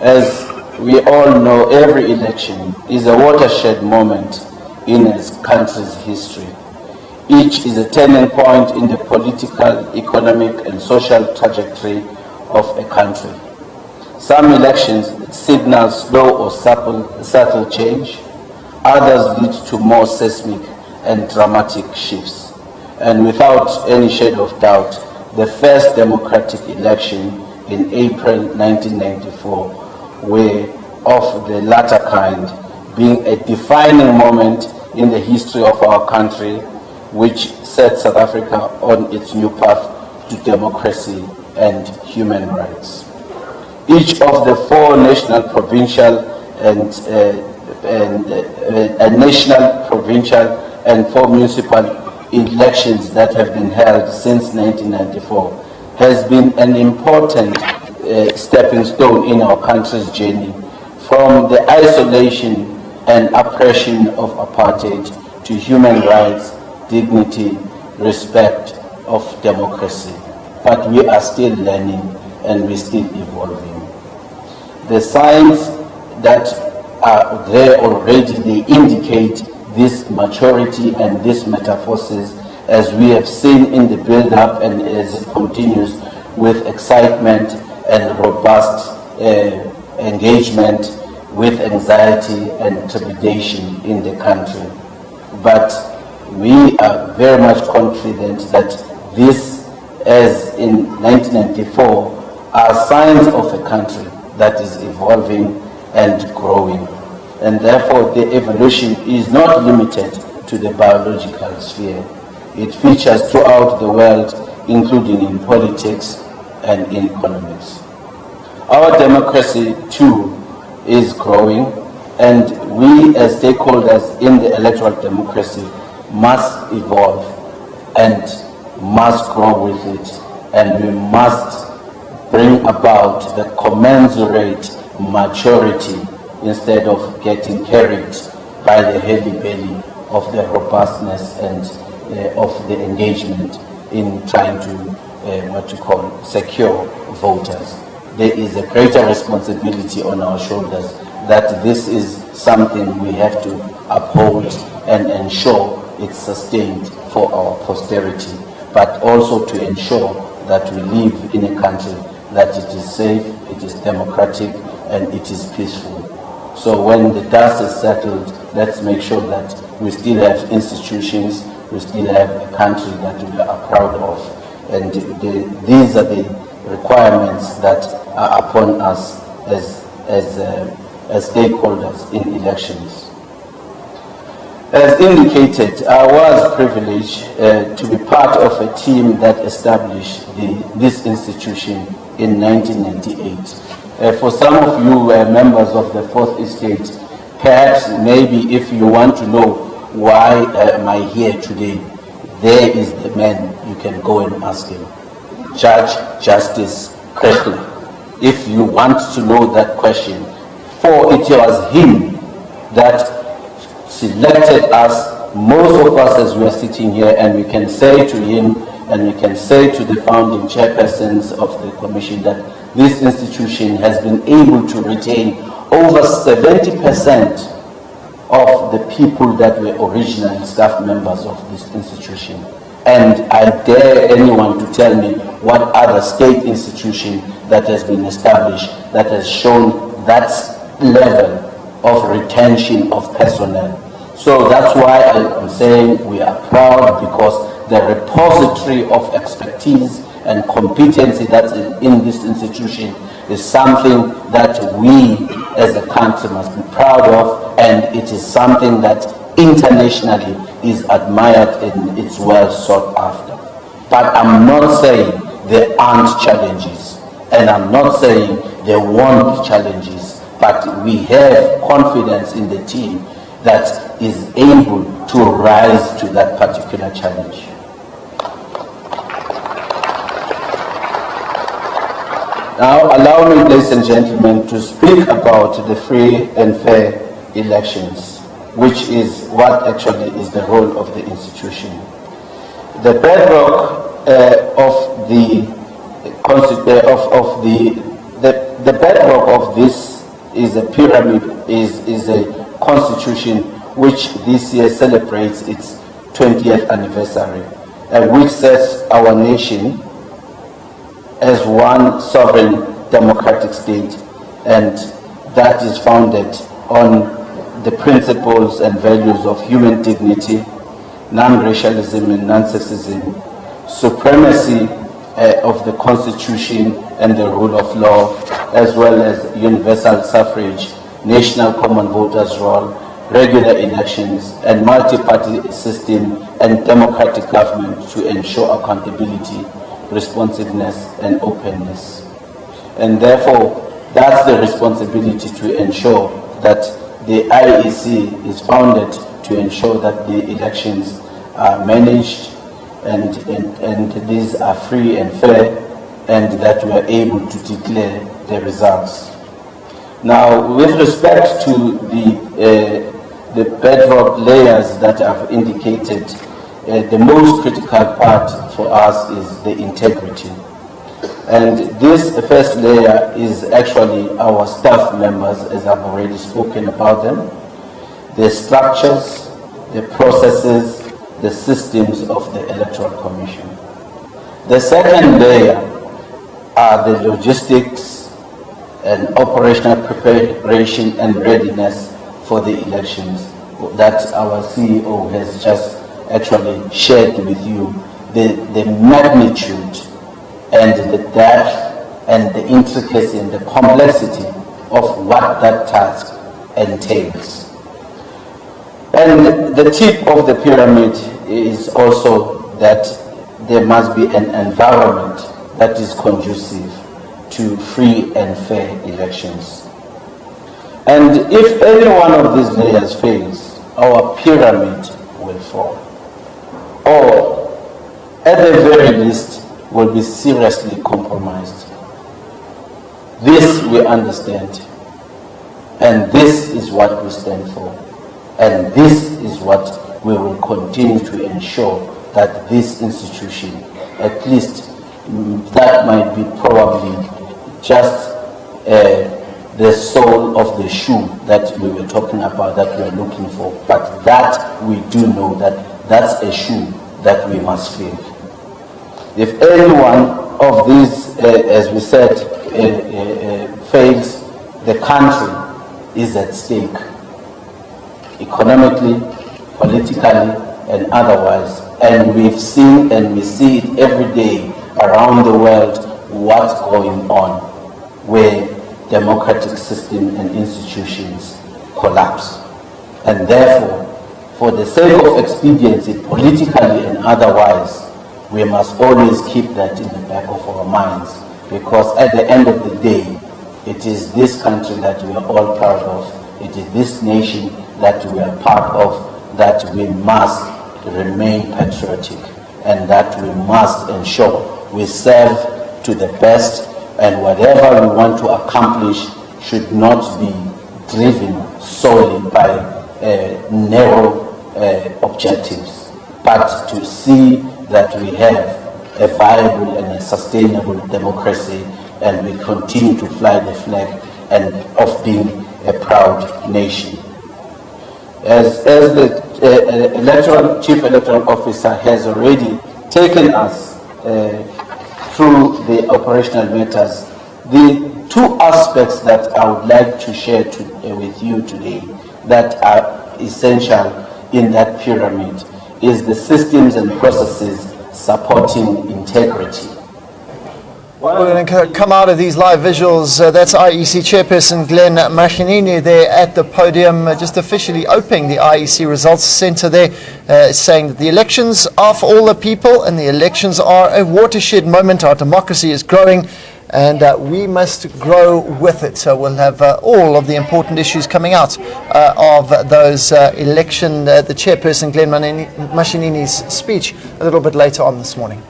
As we all know, every election is a watershed moment in a country's history. Each is a turning point in the political, economic, and social trajectory of a country. Some elections signal slow or subtle change. Others lead to more seismic and dramatic shifts. And without any shade of doubt, the first democratic election in April 1994 were of the latter kind, being a defining moment in the history of our country, which set South Africa on its new path to democracy and human rights. Each of the four national, provincial, and four municipal elections that have been held since 1994 has been an important stepping stone in our country's journey from the isolation and oppression of apartheid to human rights, dignity, respect of democracy. But we are still learning and we're still evolving. The signs that are there already, they indicate this maturity and this metamorphosis, as we have seen in the build-up and as it continues with excitement and robust engagement with anxiety and trepidation in the country. But we are very much confident that this, as in 1994, are signs of a country that is evolving and growing. And therefore, the evolution is not limited to the biological sphere. It features throughout the world, including in politics and in economics. Our democracy, too, is growing, and we as stakeholders in the electoral democracy must evolve and must grow with it, and we must bring about the commensurate maturity instead of getting carried by the heavy belly of the robustness and of the engagement in trying to secure voters. There is a greater responsibility on our shoulders that this is something we have to uphold and ensure it's sustained for our posterity, but also to ensure that we live in a country that it is safe, it is democratic, and it is peaceful. So when the dust is settled, let's make sure that we still have institutions, we still have a country that we are proud of. And these are the requirements that are upon us as stakeholders in elections. As indicated, I was privileged to be part of a team that established this institution in 1998. For some of you members of the Fourth Estate, perhaps maybe if you want to know why am I here today, there is the man you can go and ask him. Judge Justice Presley. If you want to know that question, for it was him that selected us, most of us as we are sitting here, and we can say to him and we can say to the founding chairpersons of the commission that this institution has been able to retain over 70% of the people that were original staff members of this institution. And I dare anyone to tell me what other state institution that has been established that has shown that level of retention of personnel. So that's why I'm saying we are proud, because the repository of expertise and competency that's in this institution is something that we as a country must be proud of, and it is something that internationally is admired and it's well sought after. But I'm not saying there aren't challenges, and I'm not saying there won't be challenges, but we have confidence in the team that is able to rise to that particular challenge. Now, allow me, ladies and gentlemen, to speak about the free and fair elections, which is what actually is the role of the institution. The bedrock of the bedrock of this is a pyramid, is a constitution which this year celebrates its 20th anniversary, and which sets our nation as one sovereign democratic state, and that is founded on the principles and values of human dignity, non-racialism and non-sexism, supremacy of the Constitution and the rule of law, as well as universal suffrage, national common voters' roll, regular elections, and multi-party system and democratic government to ensure accountability, responsiveness, and openness. And therefore, that's the responsibility to ensure that the IEC is founded to ensure that the elections are managed and these are free and fair, and that we are able to declare the results. Now, with respect to the bedrock layers that I've indicated, the most critical part for us is the integrity. And this first layer is actually our staff members, as I've already spoken about them, the structures, the processes, the systems of the Electoral Commission. The second layer are the logistics and operational preparation and readiness for the elections that our CEO has just actually shared with you, the magnitude and the depth and the intricacy and the complexity of what that task entails. And the tip of the pyramid is also that there must be an environment that is conducive to free and fair elections. And if any one of these layers fails, our pyramid will fall, or at the very least will be seriously compromised. This we understand, and this is what we stand for, and this is what we will continue to ensure that this institution, at least that might be probably just the sole of the shoe that we were talking about, that we are looking for, but that we do know that that's a shoe that we must fill. If any one of these, as we said, fails, the country is at stake, economically, politically, and otherwise. And we've seen and we see it every day around the world what's going on, where democratic system and institutions collapse. And therefore, for the sake of expediency, politically and otherwise, we must always keep that in the back of our minds, because at the end of the day, it is this country that we are all proud of, it is this nation that we are part of, that we must remain patriotic, and that we must ensure we serve to the best, and whatever we want to accomplish should not be driven solely by narrow objectives, but to see that we have a viable and a sustainable democracy, and we continue to fly the flag and of being a proud nation. As the Chief Electoral Officer has already taken us through the operational matters, the two aspects that I would like to share with you today that are essential in that pyramid is the systems and processes supporting integrity. We're going to come out of these live visuals. That's IEC Chairperson Glenn Mashinini there at the podium, just officially opening the IEC Results Centre there, saying that the elections are for all the people and the elections are a watershed moment. Our democracy is growing and we must grow with it. So we'll have all of the important issues coming out of those election, the Chairperson Glenn Mashinini's speech a little bit later on this morning.